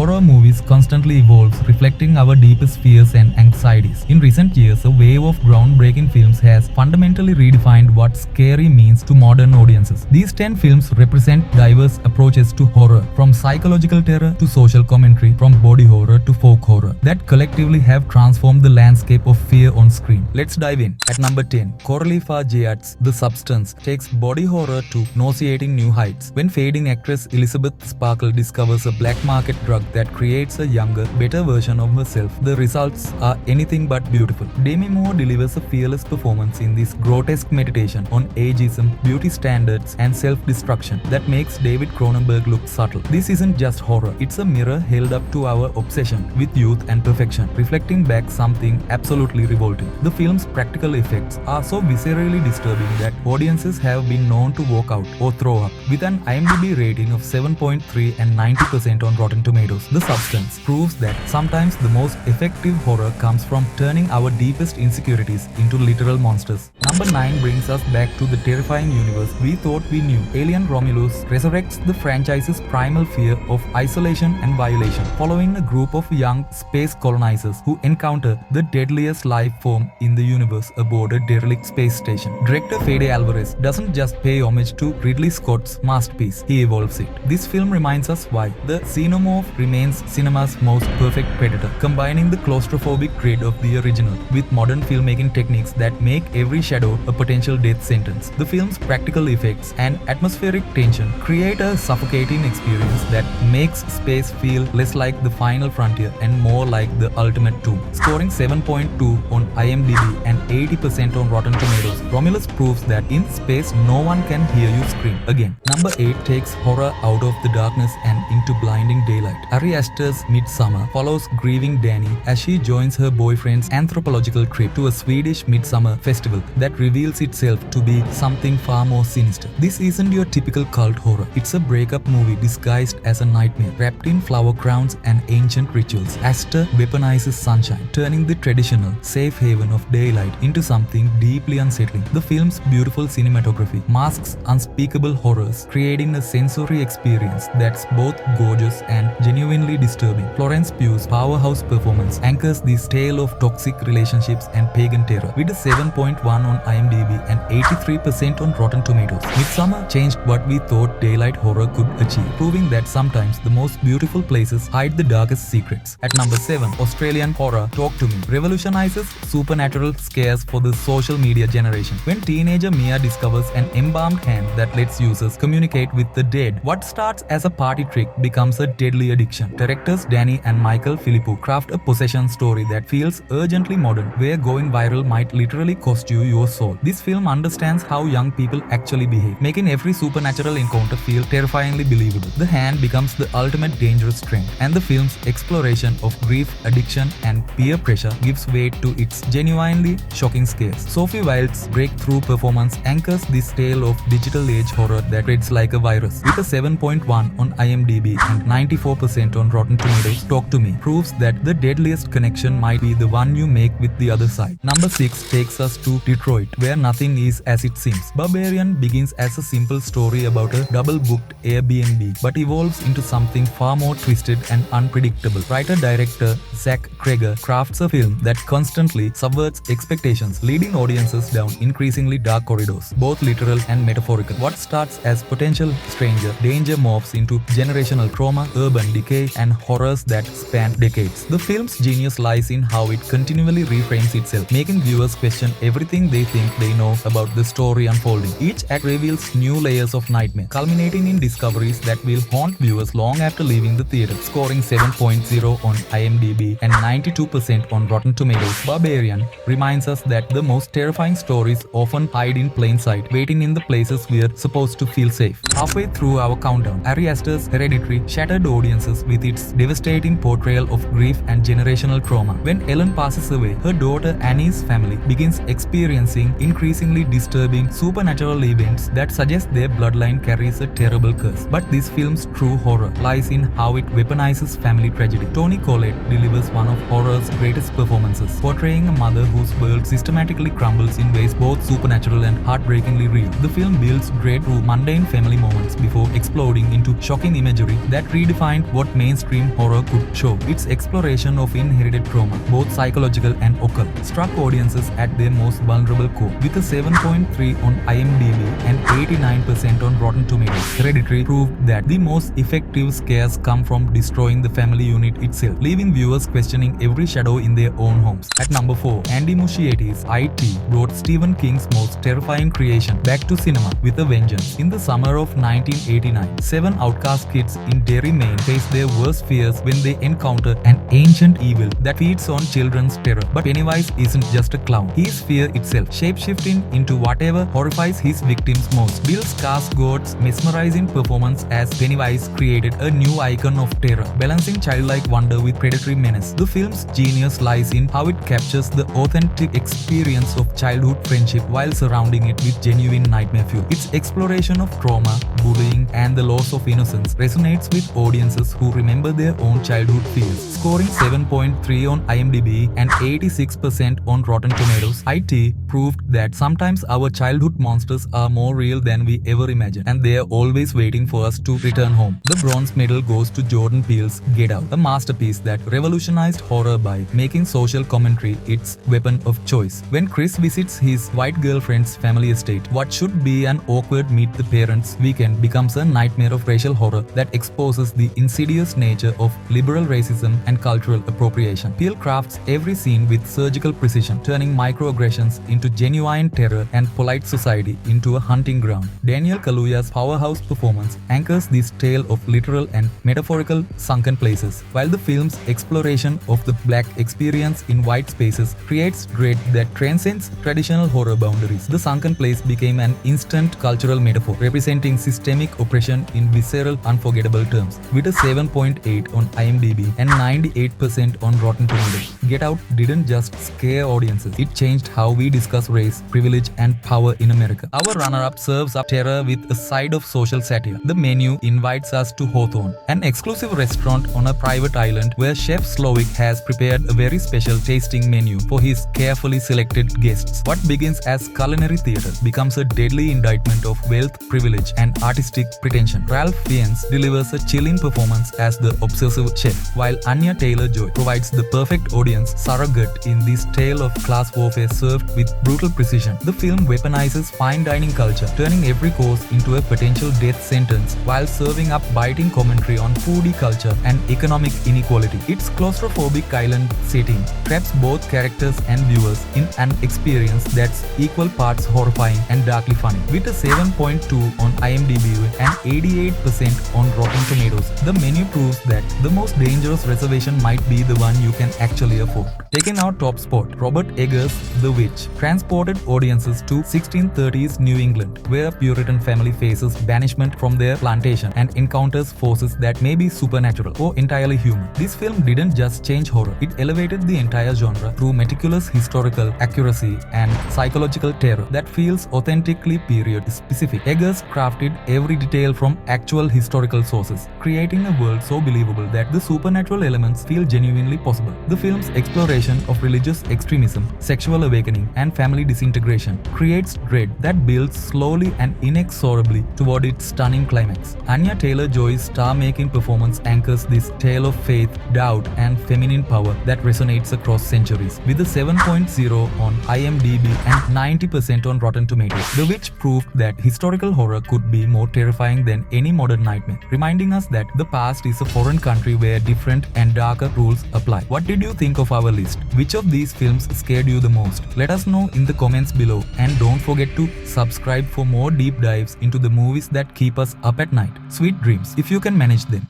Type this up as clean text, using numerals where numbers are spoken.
Horror movies constantly evolve, reflecting our deepest fears and anxieties. In recent years, a wave of groundbreaking films has fundamentally redefined what scary means to modern audiences. These 10 films represent diverse approaches to horror, from psychological terror to social commentary, from body horror to folk horror, that collectively have transformed the landscape of fear on screen. Let's dive in. At number 10, Coralie Fargeat's The Substance takes body horror to nauseating new heights. When fading actress Elizabeth Sparkle discovers a black market drug that creates a younger, better version of herself, the results are anything but beautiful. Demi Moore delivers a fearless performance in this grotesque meditation on ageism, beauty standards, and self-destruction that makes David Cronenberg look subtle. This isn't just horror, it's a mirror held up to our obsession with youth and perfection, reflecting back something absolutely revolting. The film's practical effects are so viscerally disturbing that audiences have been known to walk out or throw up. With an IMDb rating of 7.3 and 90% on Rotten Tomatoes, The Substance proves that sometimes the most effective horror comes from turning our deepest insecurities into literal monsters. Number 9 brings us back to the terrifying universe we thought we knew. Alien Romulus resurrects the franchise's primal fear of isolation and violation, following a group of young space colonizers who encounter the deadliest life form in the universe aboard a derelict space station. Director Fede Alvarez doesn't just pay homage to Ridley Scott's masterpiece, he evolves it. This film reminds us why the xenomorph remains cinema's most perfect predator, combining the claustrophobic dread of the original with modern filmmaking techniques that make every shadow a potential death sentence. The film's practical effects and atmospheric tension create a suffocating experience that makes space feel less like the final frontier and more like the ultimate tomb. Scoring 7.2 on IMDb and 80% on Rotten Tomatoes, Romulus proves that in space no one can hear you scream again. Number 8 takes horror out of the darkness and into blinding daylight. Ari Aster's Midsommar follows grieving Dani as she joins her boyfriend's anthropological trip to a Swedish midsummer festival that reveals itself to be something far more sinister. This isn't your typical cult horror. It's a breakup movie disguised as a nightmare, wrapped in flower crowns and ancient rituals. Aster weaponizes sunshine, turning the traditional safe haven of daylight into something deeply unsettling. The film's beautiful cinematography masks unspeakable horrors, creating a sensory experience that's both gorgeous and genuinely disturbing. Florence Pugh's powerhouse performance anchors this tale of toxic relationships and pagan terror. With a 7.1 on IMDb and 83% on Rotten Tomatoes, Midsommar changed what we thought daylight horror could achieve, proving that sometimes the most beautiful places hide the darkest secrets. At number 7, Australian horror Talk to Me revolutionizes supernatural scares for the social media generation. When teenager Mia discovers an embalmed hand that lets users communicate with the dead, what starts as a party trick becomes a deadly addiction. Directors Danny and Michael Philippou craft a possession story that feels urgently modern, where going viral might literally cost you your soul. This film understands how young people actually behave, making every supernatural encounter feel terrifyingly believable. The hand becomes the ultimate dangerous strength, and the film's exploration of grief, addiction, and peer pressure gives weight to its genuinely shocking scares. Sophie Wilde's breakthrough performance anchors this tale of digital age horror that spreads like a virus. With a 7.1 on IMDb and 94% on Rotten Tomatoes, Talk to Me proves that the deadliest connection might be the one you make with the other side. Number 6 takes us to Detroit, where nothing is as it seems. Barbarian begins as a simple story about a double-booked Airbnb, but evolves into something far more twisted and unpredictable. Writer-director Zach Cregger crafts a film that constantly subverts expectations, leading audiences down increasingly dark corridors, both literal and metaphorical. What starts as potential stranger danger morphs into generational trauma, urban decay, and horrors that span decades. The film's genius lies in how it continually reframes itself, making viewers question everything they think they know about the story unfolding. Each act reveals new layers of nightmare, culminating in discoveries that will haunt viewers long after leaving the theater. Scoring 7.0 on IMDb and 92% on Rotten Tomatoes, Barbarian reminds us that the most terrifying stories often hide in plain sight, waiting in the places we're supposed to feel safe. Halfway through our countdown, Ari Aster's Hereditary shattered audiences with its devastating portrayal of grief and generational trauma. When Ellen passes away, her daughter Annie's family begins experiencing increasingly disturbing supernatural events that suggest their bloodline carries a terrible curse. But this film's true horror lies in how it weaponizes family tragedy. Toni Collette delivers one of horror's greatest performances, portraying a mother whose world systematically crumbles in ways both supernatural and heartbreakingly real. The film builds dread through mundane family moments before exploding into shocking imagery that redefined what mainstream mainstream horror could show. Its exploration of inherited trauma, both psychological and occult, struck audiences at their most vulnerable core. With a 7.3 on IMDb and 89% on Rotten Tomatoes, Hereditary proved that the most effective scares come from destroying the family unit itself, leaving viewers questioning every shadow in their own homes. At number 4, Andy Muschietti's IT brought Stephen King's most terrifying creation back to cinema with a vengeance. In the summer of 1989, 7 outcast kids in Derry, Maine face their worst fears when they encounter an ancient evil that feeds on children's terror. But Pennywise isn't just a clown. He is fear itself, shape-shifting into whatever horrifies his victims most. Bill Skarsgård's mesmerizing performance as Pennywise created a new icon of terror, balancing childlike wonder with predatory menace. The film's genius lies in how it captures the authentic experience of childhood friendship while surrounding it with genuine nightmare fuel. Its exploration of trauma, bullying, and the loss of innocence resonates with audiences who remember their own childhood fears. Scoring 7.3 on IMDb and 86% on Rotten Tomatoes, IT proved that sometimes our childhood monsters are more real than we ever imagined, and they are always waiting for us to return home. The bronze medal goes to Jordan Peele's Get Out, a masterpiece that revolutionized horror by making social commentary its weapon of choice. When Chris visits his white girlfriend's family estate, what should be an awkward meet the parents weekend becomes a nightmare of racial horror that exposes the insidious nature of liberal racism and cultural appropriation. Peele crafts every scene with surgical precision, turning microaggressions into genuine terror and polite society into a hunting ground. Daniel Kaluuya's powerhouse performance anchors this tale of literal and metaphorical sunken places, while the film's exploration of the black experience in white spaces creates dread that transcends traditional horror boundaries. The sunken place became an instant cultural metaphor, representing systemic oppression in visceral, unforgettable terms. With a 7.8 on IMDb and 98% on Rotten Tomatoes, Get Out didn't just scare audiences, it changed how we discuss race, privilege, and power in America. Our runner-up serves up terror with a side of social satire. The menu invites us to Hawthorne, an exclusive restaurant on a private island where Chef Slovic has prepared a very special tasting menu for his carefully selected guests. What begins as culinary theater becomes a deadly indictment of wealth, privilege, and artistic pretension. Ralph Fiennes delivers a chilling performance as the obsessive chef, while Anya Taylor-Joy provides the perfect audience surrogate in this tale of class warfare served with brutal precision. The film weaponizes fine dining culture, turning every course into a potential death sentence while serving up biting commentary on foodie culture and economic inequality. Its claustrophobic island setting traps both characters and viewers in an experience that's equal parts horrifying and darkly funny. With a 7.2 on IMDb and 88% on Rotten Tomatoes, the menu proves that the most dangerous reservation might be the one you can actually afford. Taking our top spot, Robert Eggers' The Witch transported audiences to 1630s New England, where a Puritan family faces banishment from their plantation and encounters forces that may be supernatural or entirely human. This film didn't just change horror, it elevated the entire genre through meticulous historical accuracy and psychological terror that feels authentically period specific. Eggers crafted every detail from actual historical sources, creating a world so believable that the supernatural elements feel genuinely possible. The film's exploration of religious extremism, sexual awakening, and family disintegration creates dread that builds slowly and inexorably toward its stunning climax. Anya Taylor-Joy's star-making performance anchors this tale of faith, doubt, and feminine power that resonates across centuries. With a 7.0 on IMDb and 90% on Rotten Tomatoes, The Witch proved that historical horror could be more terrifying than any modern nightmare, reminding us that the past is a foreign country where different and darker rules apply. What did you think of our list? Which of these films scared you the most? Let us know in the comments below, and don't forget to subscribe for more deep dives into the movies that keep us up at night. Sweet dreams if you can manage them.